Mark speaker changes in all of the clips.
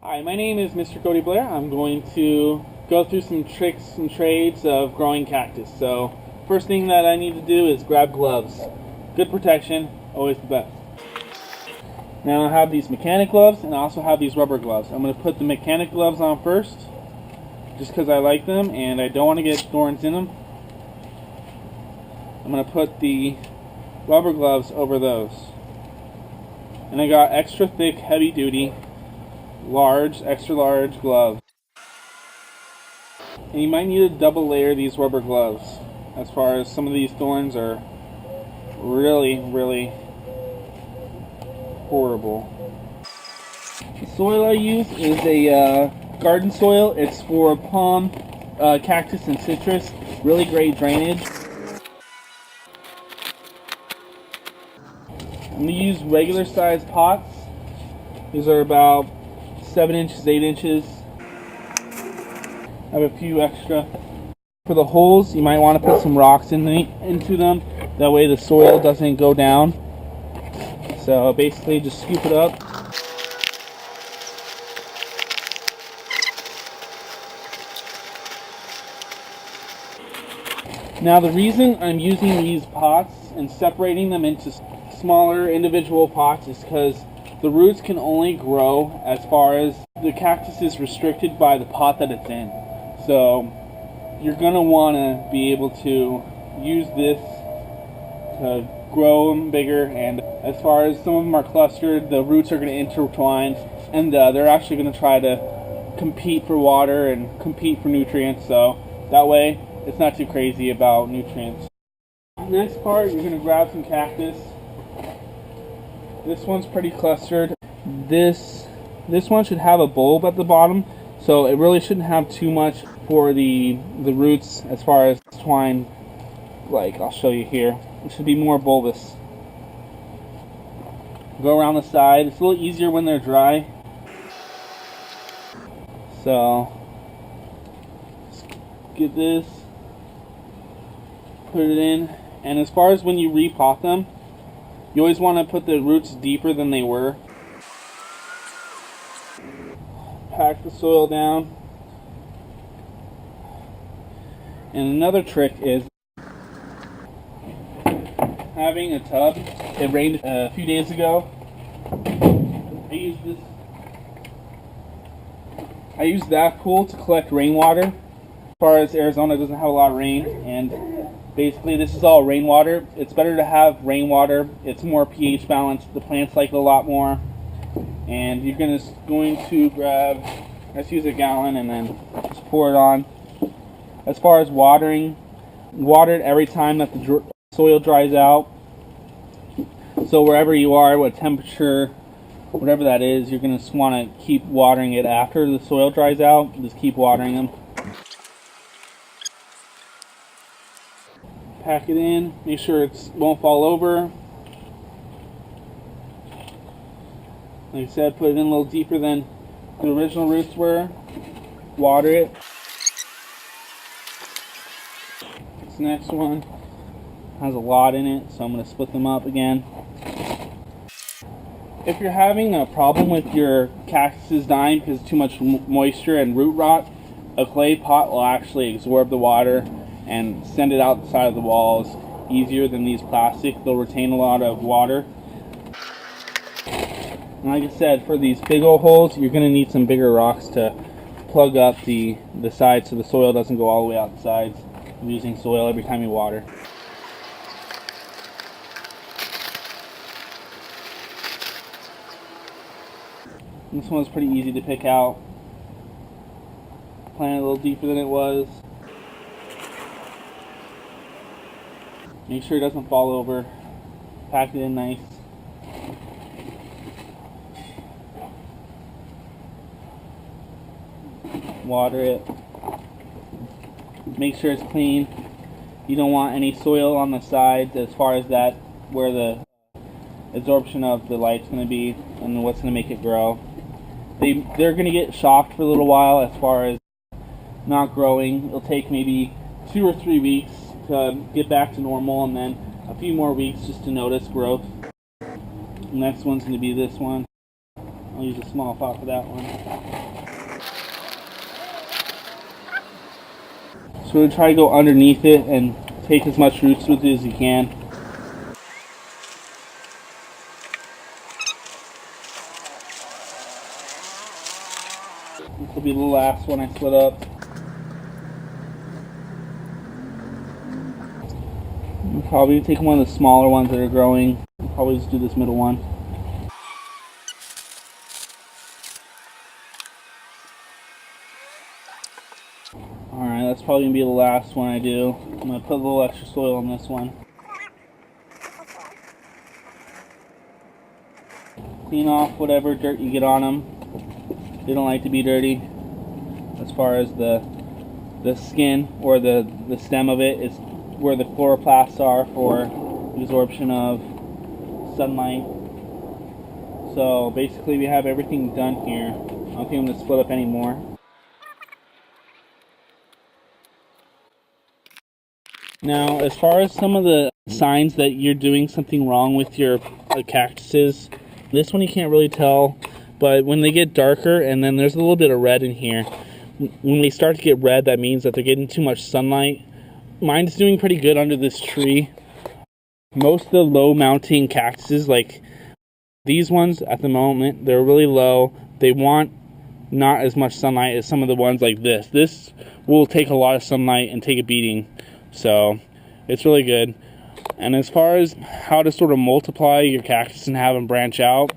Speaker 1: Hi, my name is Mr. Cody Blair. I'm going to go through some tricks and trades of growing cactus. So, first thing that I need to do is grab gloves. Good protection, always the best. Now I have these mechanic gloves and I also have these rubber gloves. I'm going to put the mechanic gloves on first, just because I like them and I don't want to get thorns in them. I'm going to put the rubber gloves over those. And I got extra thick, heavy duty, large, extra large gloves. And you might need to double layer these rubber gloves, as far as some of these thorns are really horrible. The soil I use is a garden soil. It's for palm, cactus, and citrus. Really great drainage. I'm going to use regular sized pots. These are about 7 inches, 8 inches. I have a few extra. For the holes, you might want to put some rocks into them. That way the soil doesn't go down. So basically just scoop it up. Now the reason I'm using these pots and separating them into smaller individual pots is because the roots can only grow as far as the cactus is restricted by the pot that it's in. So you're going to want to be able to use this to grow them bigger, and as far as some of them are clustered, the roots are going to intertwine and they're actually going to try to compete for water and compete for nutrients, so that way it's not too crazy about nutrients. Next part, you're going to grab some cactus. This one's pretty clustered. This one should have a bulb at the bottom, so it really shouldn't have too much for the roots as far as twine. Like, I'll show you here. It should be more bulbous. Go around the side. It's a little easier when they're dry. So, just get this, put it in, and as far as when you repot them, you always want to put the roots deeper than they were. Pack the soil down. And another trick is having a tub. It rained a few days ago. I used that pool to collect rainwater. As far as Arizona doesn't have a lot of rain, and basically this is all rainwater. It's better to have rainwater. It's more pH balanced. The plants like it a lot more. And you're going to grab, let's use a gallon and then just pour it on. As far as watering, water it every time that the soil dries out. So wherever you are, what temperature, whatever that is, you're going to want to keep watering it after the soil dries out. Just keep watering them. Pack it in, make sure it won't fall over. Like I said, put it in a little deeper than the original roots were. Water it. This next one has a lot in it, so I'm going to split them up again. If you're having a problem with your cactuses dying because of too much moisture and root rot, a clay pot will actually absorb the water and send it out the side of the walls easier than these plastic. They'll retain a lot of water. And like I said, for these big old holes, you're going to need some bigger rocks to plug up the sides so the soil doesn't go all the way out the sides, losing soil every time you water. This one's pretty easy to pick out. Plant it a little deeper than it was. Make sure it doesn't fall over. Pack it in nice. Water it. Make sure it's clean. You don't want any soil on the sides as far as that where the absorption of the light's going to be and what's going to make it grow. They're going to get shocked for a little while as far as not growing. It'll take maybe 2 or 3 weeks to get back to normal, and then a few more weeks just to notice growth. The next one's going to be this one. I'll use a small pot for that one. So we'll try to go underneath it and take as much roots with it as you can. This will be the last one I split up. I'll probably take one of the smaller ones that are growing. I'll probably just do this middle one. Alright, that's probably going to be the last one I do. I'm going to put a little extra soil on this one. Clean off whatever dirt you get on them. They don't like to be dirty. As far as the skin or the stem of it is where the chloroplasts are for the absorption of sunlight. So basically we have everything done here. I don't think I'm going to split up anymore. Now, as far as some of the signs that you're doing something wrong with your cactuses, this one you can't really tell, but when they get darker and then there's a little bit of red in here, when they start to get red, that means that they're getting too much sunlight. Mine's doing pretty good under this tree. Most of the low mounting cactuses, like these ones at the moment, they're really low. They want not as much sunlight as some of the ones like this. This will take a lot of sunlight and take a beating. So it's really good. And as far as how to sort of multiply your cactus and have them branch out,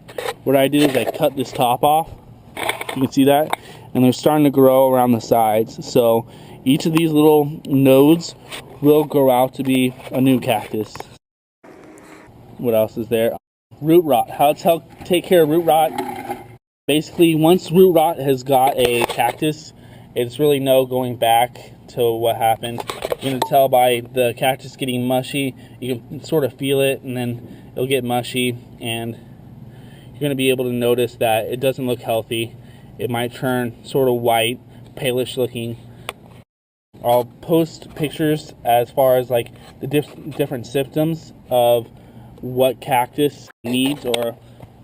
Speaker 1: what I did is I cut this top off. You can see that, and they're starting to grow around the sides. So each of these little nodes will grow out to be a new cactus. What else is there? Root rot. How to take care of root rot. Basically, once root rot has got a cactus, it's really no going back to what happened. You're going to tell by the cactus getting mushy. You can sort of feel it, and then it'll get mushy, and you're going to be able to notice that it doesn't look healthy. It might turn sort of white, palish looking. I'll post pictures as far as like the different symptoms of what cactus needs or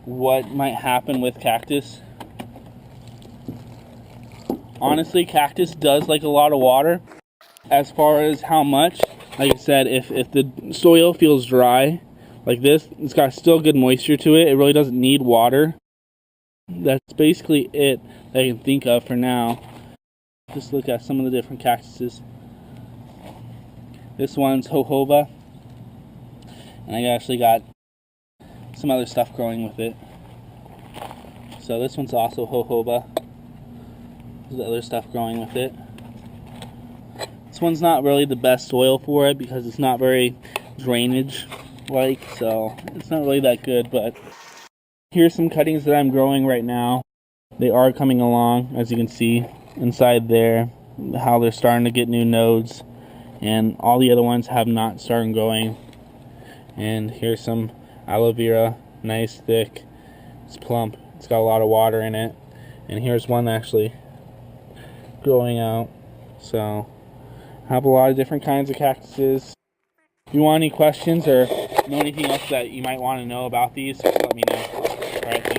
Speaker 1: what might happen with cactus. Honestly, cactus does like a lot of water. As far as how much, like I said, if the soil feels dry like this, it's got still good moisture to it. It really doesn't need water. That's basically it that I can think of for now. Just look at some of the different cactuses. This one's jojoba, and I actually got some other stuff growing with it. So this one's also jojoba. There's other stuff growing with it. This one's not really the best soil for it because it's not very drainage like, so it's not really that good. But here's some cuttings that I'm growing right now. They are coming along, as you can see inside there, how they're starting to get new nodes, and all the other ones have not started growing. And here's some aloe vera, nice thick, it's plump, it's got a lot of water in it. And here's one actually growing out. So I have a lot of different kinds of cactuses. If you want any questions or know anything else that you might want to know about these, just let me know. Alright.